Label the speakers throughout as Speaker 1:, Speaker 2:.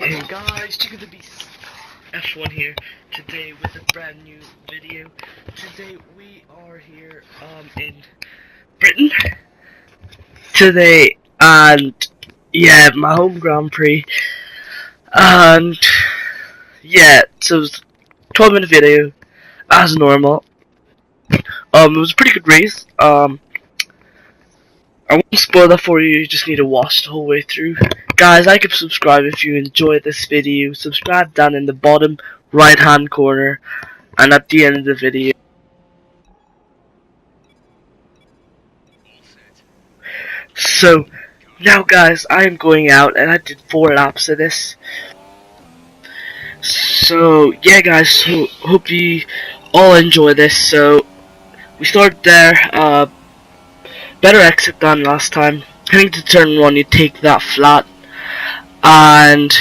Speaker 1: Hey guys, Jecothebeast F1 here, today with a brand new video. Today we are here in Britain today, and yeah, my home Grand Prix, and yeah, so it was a 12-minute video as normal. It was a pretty good race. I won't spoil that for you, you just need to watch the whole way through. Guys, like and subscribe if you enjoyed this video. Subscribe down in the bottom right hand corner and at the end of the video. So, now guys, I am going out and I did 4 laps of this. So, yeah guys, so hope you all enjoy this. So, we started there, better exit than last time. Heading to turn 1, you take that flat, and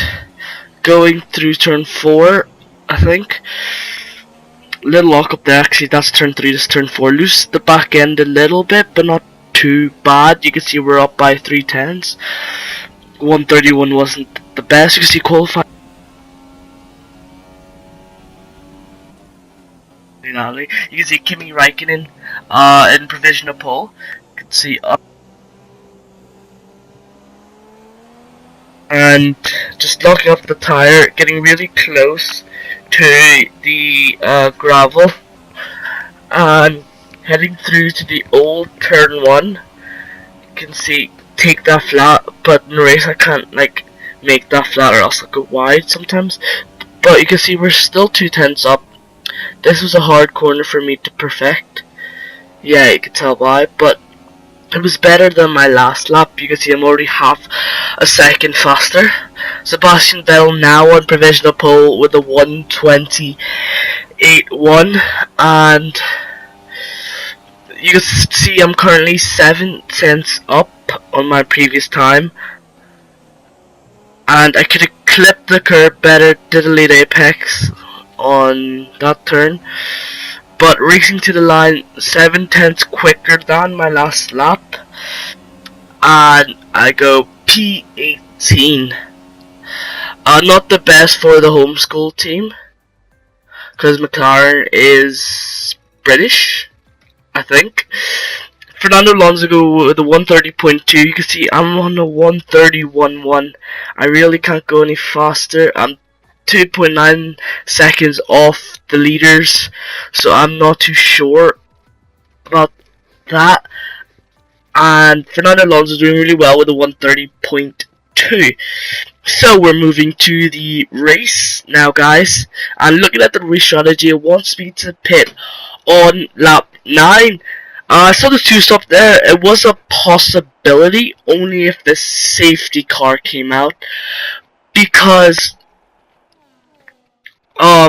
Speaker 1: going through turn 4, I think. Little lock up there, actually that's turn 3, this turn 4. Loose the back end a little bit, but not too bad. You can see we're up by 3/10. 131 wasn't the best. You can see qualifying. You can see Kimi Räikkönen in provisional pole. You can see and just locking up the tire, getting really close to the gravel, and heading through to the old turn 1. You can see take that flat, but in the race I can't make that flat or else I'll go wide sometimes. But you can see we're still 2/10 up. This was a hard corner for me to perfect. Yeah, you can tell why, but it was better than my last lap. You can see I'm already half a second faster. Sebastian Vettel now on provisional pole with a 1:28.1, and you can see I'm currently 7 cents up on my previous time, and I could have clipped the curb better, did a late apex on that turn. But racing to the line 7/10 quicker than my last lap, and I go P18. Not the best for the homeschool team, because McLaren is British, I think. Fernando Alonso go with a 1:30.2. You can see I'm on a 1:31.1. I really can't go any faster. I'm 2.9 seconds off the leaders, so I'm not too sure about that. And Fernando Alonso doing really well with a 1:30.2. So we're moving to the race now, guys, and looking at the race strategy, it wants me to pit on lap 9. I saw the 2-stop there. It was a possibility only if the safety car came out, because I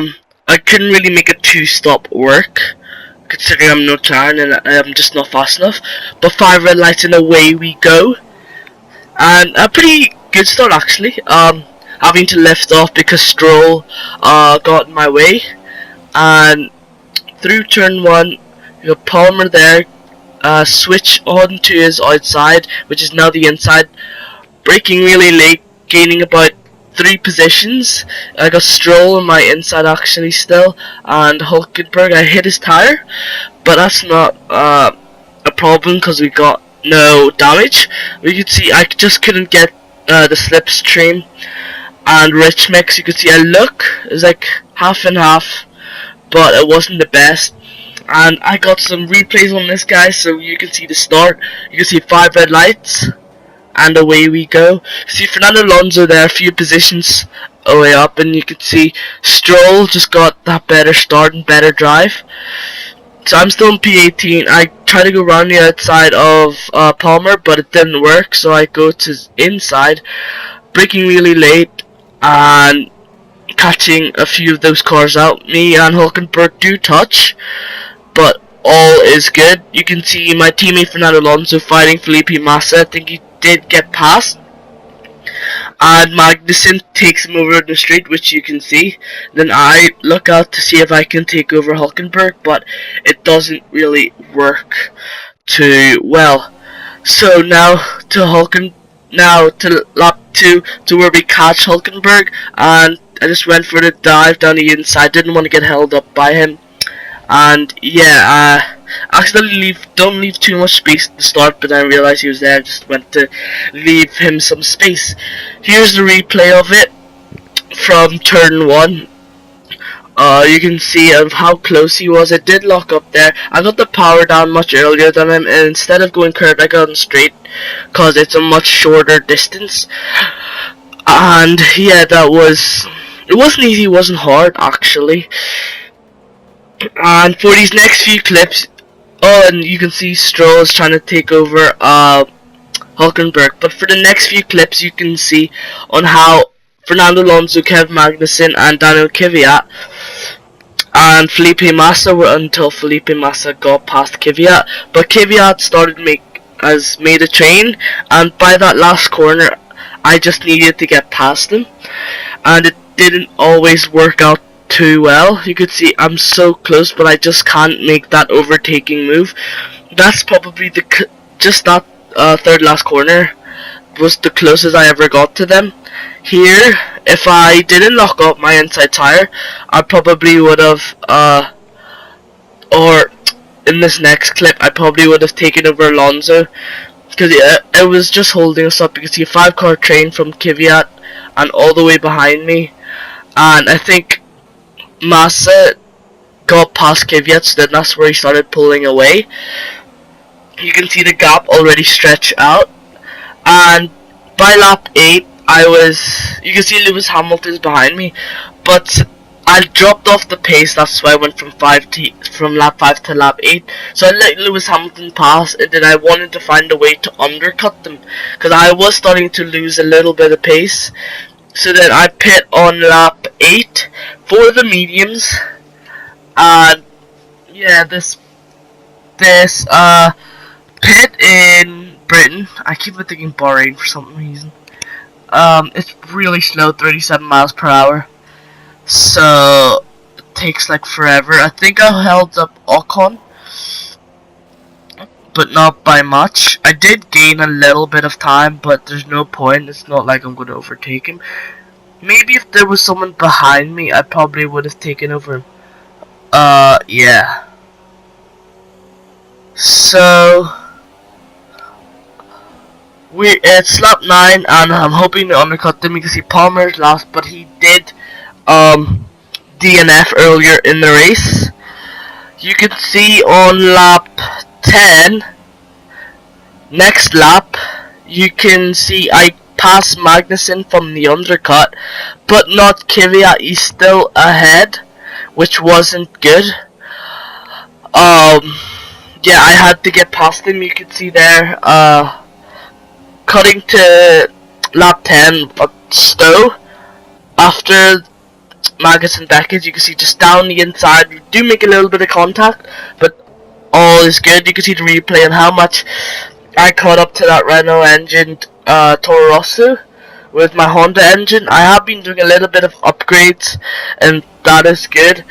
Speaker 1: couldn't really make a 2-stop work, considering I'm no McLaren and I'm just not fast enough. But 5 red lights and away we go, and a pretty good start actually. Having to lift off because Stroll got in my way, and through turn 1, you got Palmer there. Switch on to his outside, which is now the inside. Braking really late, gaining about 3 positions. I got Stroll on my inside actually still, and Hülkenberg, I hit his tire, but that's not a problem because we got no damage. We could see I just couldn't get the slipstream, and Rich Mix, you could see it was like half and half, but it wasn't the best. And I got some replays on this guy, so you can see the start. You can see 5 red lights, and away we go. See Fernando Alonso there, a few positions away up, and you can see Stroll just got that better start and better drive. So I'm still in P18. I try to go around the outside of Palmer, but it didn't work, so I go to his inside, braking really late and catching a few of those cars out. Me and Hülkenberg do touch, but all is good. You can see my teammate Fernando Alonso fighting Felipe Massa. I think he did get past, and Magnussen takes him over the straight, which you can see. Then I look out to see if I can take over Hülkenberg, but it doesn't really work too well. So now to now to lap 2 to where we catch Hulkenberg, and I just went for the dive down the inside. Didn't want to get held up by him, and yeah, accidentally don't leave too much space at the start, but then I realized he was there. Just went to leave him some space. Here's the replay of it from turn 1. You can see of how close he was. It did lock up there. I got the power down much earlier than him, and instead of going curved, I got him straight because it's a much shorter distance. And yeah, it wasn't easy, it wasn't hard actually. And for these next few clips, and you can see Stroll is trying to take over Hulkenberg. But for the next few clips, you can see on how Fernando Alonso, Kevin Magnussen, and Daniel Kvyat and Felipe Massa were until Felipe Massa got past Kvyat. But Kvyat made a train, and by that last corner, I just needed to get past him, and it didn't always work out too well. You could see I'm so close, but I just can't make that overtaking move. That's probably just that third last corner was the closest I ever got to them. Here, if I didn't lock up my inside tire, I probably would have, or in this next clip, I probably would have taken over Alonso, because it was just holding us up. You can see a 5-car train from Kvyat and all the way behind me, and I think Massa got past Kvyat, so then that's where he started pulling away. You can see the gap already stretch out, and by lap 8, you can see Lewis Hamilton's behind me, but I dropped off the pace. That's why I went from lap 5 to lap 8. So I let Lewis Hamilton pass, and then I wanted to find a way to undercut them, because I was starting to lose a little bit of pace. So then I pit on lap 8 for the mediums, and yeah, this pit in Britain, I keep thinking Bahrain for some reason. It's really slow, 37 miles per hour. So it takes like forever. I think I held up Ocon, but not by much. I did gain a little bit of time, but there's no point. It's not like I'm going to overtake him. Maybe if there was someone behind me, I probably would have taken over him. Yeah. So it's lap 9, and I'm hoping to undercut them. You can see Palmer's last, but he did DNF earlier in the race. You can see on lap 10, next lap, you can see I passed Magnussen from the undercut, but not Kvyat. He's still ahead, which wasn't good. Yeah, I had to get past him. You can see there, cutting to lap 10, Stowe, after Magnussen decades, you can see just down the inside, we do make a little bit of contact, but all is good. You can see the replay and how much I caught up to that Renault engine Toro Rosso with my Honda engine. I have been doing a little bit of upgrades, and that is good.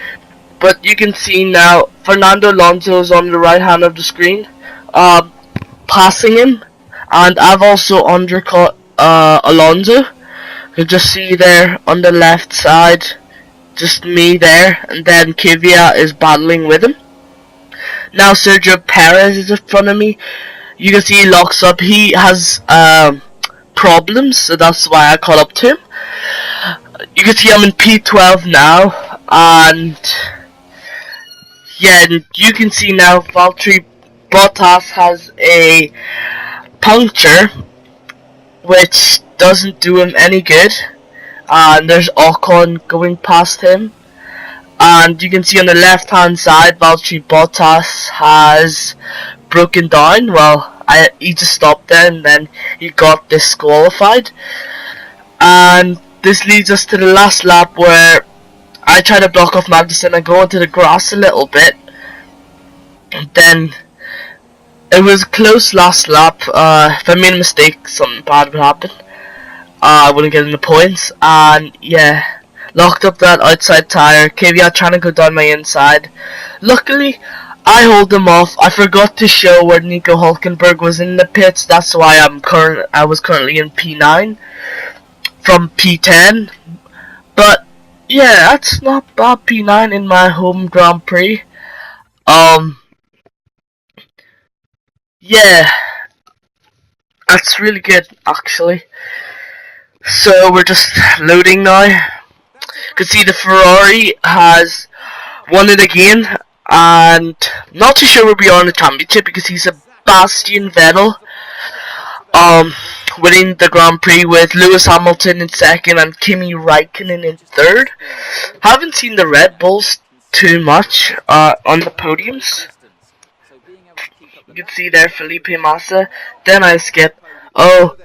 Speaker 1: But you can see now, Fernando Alonso is on the right hand of the screen, passing him, and I've also undercut Alonso. You just see there on the left side, just me there, and then Kvyat is battling with him. Now Sergio Perez is in front of me. You can see he locks up. He has problems, so that's why I caught up to him. You can see I'm in P12 now, and yeah, and you can see now Valtteri Bottas has a puncture, which doesn't do him any good. And there's Ocon going past him, and you can see on the left hand side Valtteri Bottas has broken down. Well, he just stopped there, and then he got disqualified. And this leads us to the last lap, where I try to block off Magnussen and go into the grass a little bit. And then it was a close last lap. If I made a mistake, something bad would happen. I wouldn't get any points. And yeah, locked up that outside tire. Kvyat trying to go down my inside. Luckily, I hold them off. I forgot to show where Nico Hulkenberg was in the pits. That's why I was currently in P9 from P10. But yeah, that's not bad. P9 in my home Grand Prix. Yeah, that's really good actually. So we're just loading now. You can see the Ferrari has won it again, and not too sure where we are in the championship because he's Sebastian Vettel, winning the Grand Prix with Lewis Hamilton in second and Kimi Raikkonen in third. Haven't seen the Red Bulls too much on the podiums. You can see there Felipe Massa. Then I skip. Oh,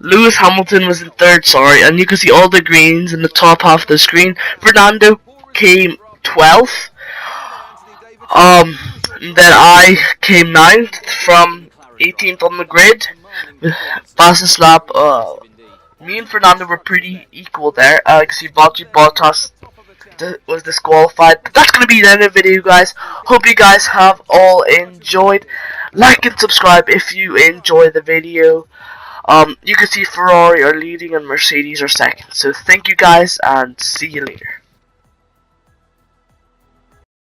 Speaker 1: Lewis Hamilton was in third, sorry, and you can see all the greens in the top half of the screen. Fernando came 12th. Then I came 9th from 18th on the grid. Fastest lap. Me and Fernando were pretty equal there. You can see Valtteri Bottas was disqualified. But that's going to be the end of the video, guys. Hope you guys have all enjoyed. Like and subscribe if you enjoy the video. You can see Ferrari are leading and Mercedes are second. So thank you guys and see you later.